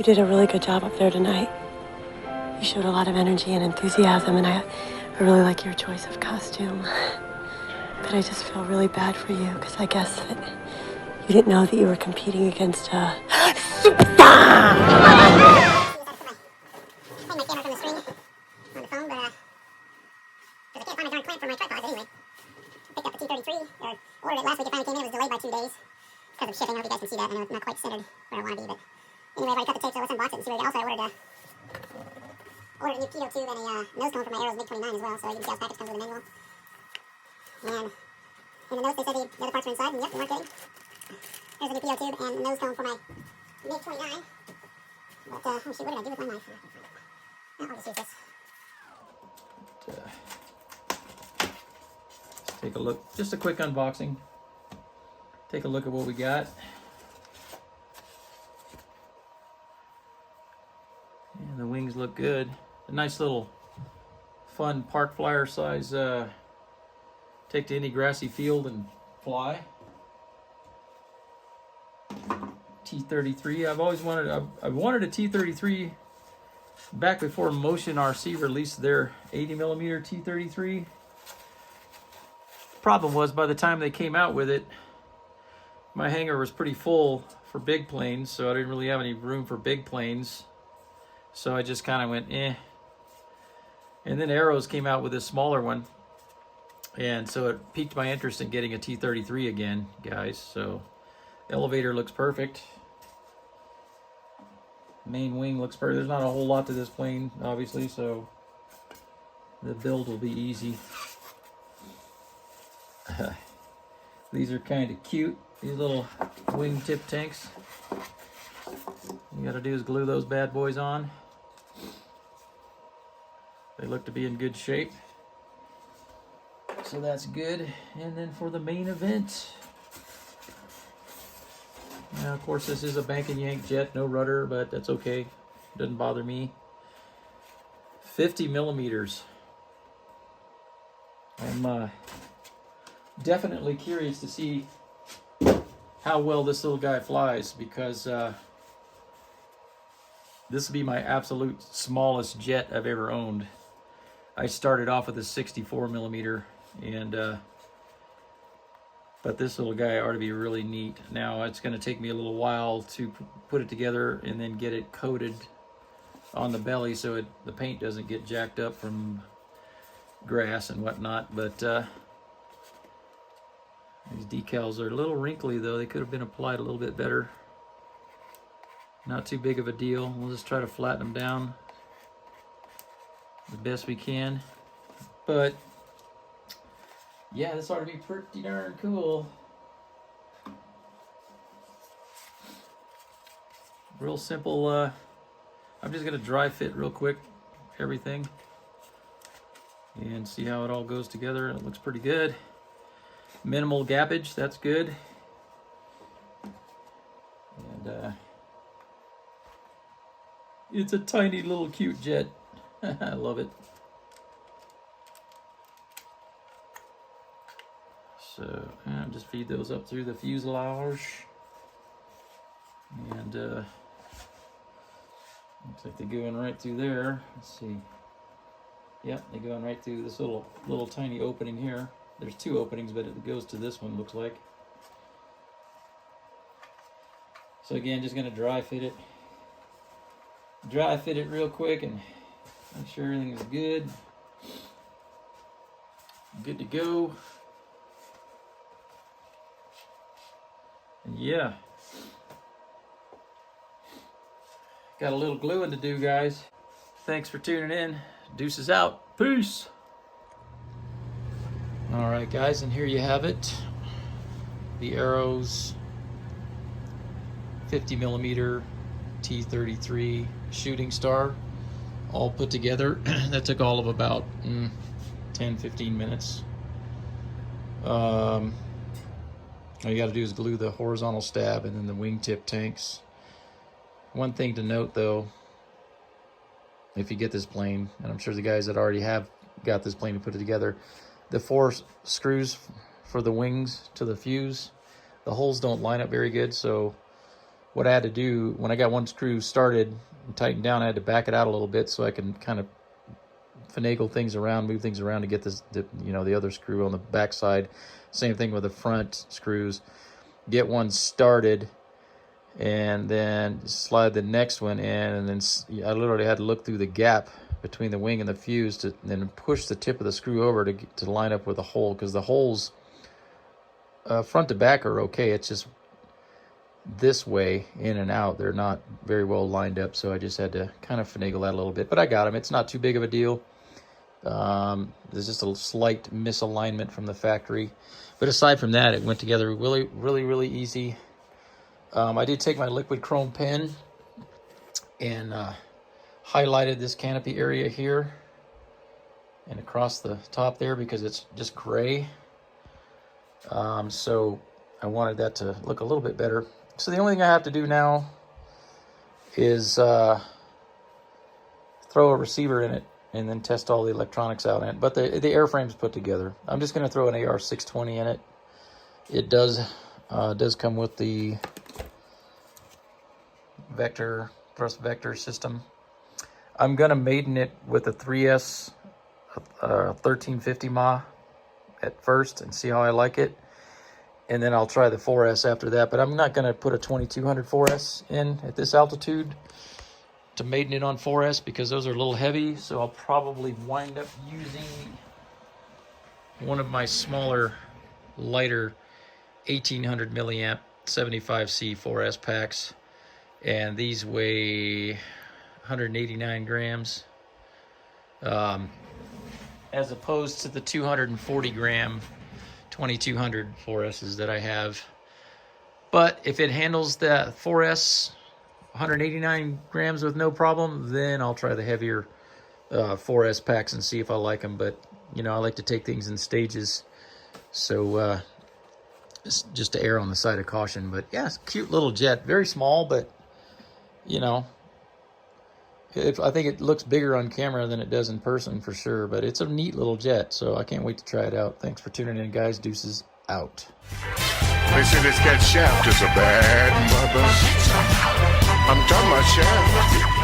did a really good job up there tonight. You showed a lot of energy and enthusiasm, and I really like your choice of costume. But I just feel really bad for you, because I guess that you didn't know that you were competing against a superstar! My camera from the screen on the phone, but because I can't find a darn clamp for my tripod, but anyway. Picked up the T-33, or ordered it last week, it finally came in, it was delayed by 2 days. Because of shipping, I don't know if you guys can see that, I know it's not quite centered where I want to be, but anyway, I've already cut the tape, so let's unbox it and see what we got. Also, I ordered a new keto tube and a nose cone for my Arrows MiG-29 as well, so you can see how this package comes with a manual. And in the notes, they said the other parts were inside, and yep, they weren't kidding. There's a new keto tube and a nose cone for my MiG-29. But, oh shoot, what did I do with my knife? Oh, I'll just use this. Take a look, just a quick unboxing. Take a look at what we got. And the wings look good. A nice little fun park flyer size, take to any grassy field and fly. T-33, I've always wanted, I wanted a T-33 back before Motion RC released their 80mm T-33. Problem was, by the time they came out with it, my hangar was pretty full for big planes, so I didn't really have any room for big planes. So I just kind of went, eh. And then Arrows came out with this smaller one. And so it piqued my interest in getting a T-33 again, guys. So elevator looks perfect. Main wing looks perfect. There's not a whole lot to this plane, obviously, so the build will be easy. These are kind of cute, these little wingtip tanks. You gotta do is glue those bad boys on. They look to be in good shape, so that's good. And then for the main event, now of course this is a bank and yank jet, no rudder, but that's okay, doesn't bother me. 50mm. I'm definitely curious to see how well this little guy flies, because this will be my absolute smallest jet I've ever owned. I started off with a 64mm, and but this little guy ought to be really neat. Now it's going to take me a little while to put it together and then get it coated on the belly so the paint doesn't get jacked up from grass and whatnot, but these decals are a little wrinkly though. They could have been applied a little bit better. Not too big of a deal. We'll just try to flatten them down the best we can. But yeah, this ought to be pretty darn cool. Real simple. I'm just gonna dry fit real quick everything and see how it all goes together. It looks pretty good. Minimal gappage, that's good. And it's a tiny little cute jet. I love it. So just feed those up through the fuselage. And looks like they're going right through there. Let's see. Yep, they're going right through this little tiny opening here. There's two openings, but it goes to this one, looks like. So again, just gonna dry fit it. Dry fit it real quick and make sure everything is good. Good to go. And yeah. Got a little gluing to do, guys. Thanks for tuning in. Deuces out. Peace. All right, guys, and here you have it. The Arrows 50mm T-33 Shooting Star, all put together. That took all of about 10-15 minutes. All you got to do is glue the horizontal stab and then the wingtip tanks. One thing to note, though, if you get this plane, and I'm sure the guys that already have got this plane and put it together, the 4 screws for the wings to the fuse, the holes don't line up very good, so what I had to do when I got one screw started and tightened down, I had to back it out a little bit so I can kind of finagle things around, move things around to get this, the other screw on the back side. Same thing with the front screws. Get one started and then slide the next one in, and then I literally had to look through the gap between the wing and the fuse to then push the tip of the screw over to line up with the hole, because the holes front to back are okay. It's just this way in and out, they're not very well lined up, so I just had to kind of finagle that a little bit, but I got them. It's not too big of a deal. There's just a slight misalignment from the factory, but aside from that, it went together really easy. I did take my liquid chrome pen and highlighted this canopy area here and across the top there because it's just gray. So I wanted that to look a little bit better. So the only thing I have to do now is throw a receiver in it and then test all the electronics out in it. But the airframe's put together. I'm just going to throw an AR-620 in it. It does come with the thrust vector system. I'm going to maiden it with a 3S 1350 mAh at first and see how I like it. And then I'll try the 4S after that. But I'm not going to put a 2200 4S in at this altitude to maiden it on 4S because those are a little heavy. So I'll probably wind up using one of my smaller, lighter 1800 milliamp 75C 4S packs. And these weigh 189 grams. As opposed to the 240 gram 2200 4S's that I have. But if it handles the 4S 189 grams with no problem, then I'll try the heavier 4S packs and see if I like them. But I like to take things in stages, so just to err on the side of caution. But yeah, it's a cute little jet, very small, but I think it looks bigger on camera than it does in person for sure, but it's a neat little jet, so I can't wait to try it out. Thanks for tuning in, guys. Deuces out. They say this cat Shaft is a bad mother. I'm talking about Shaft.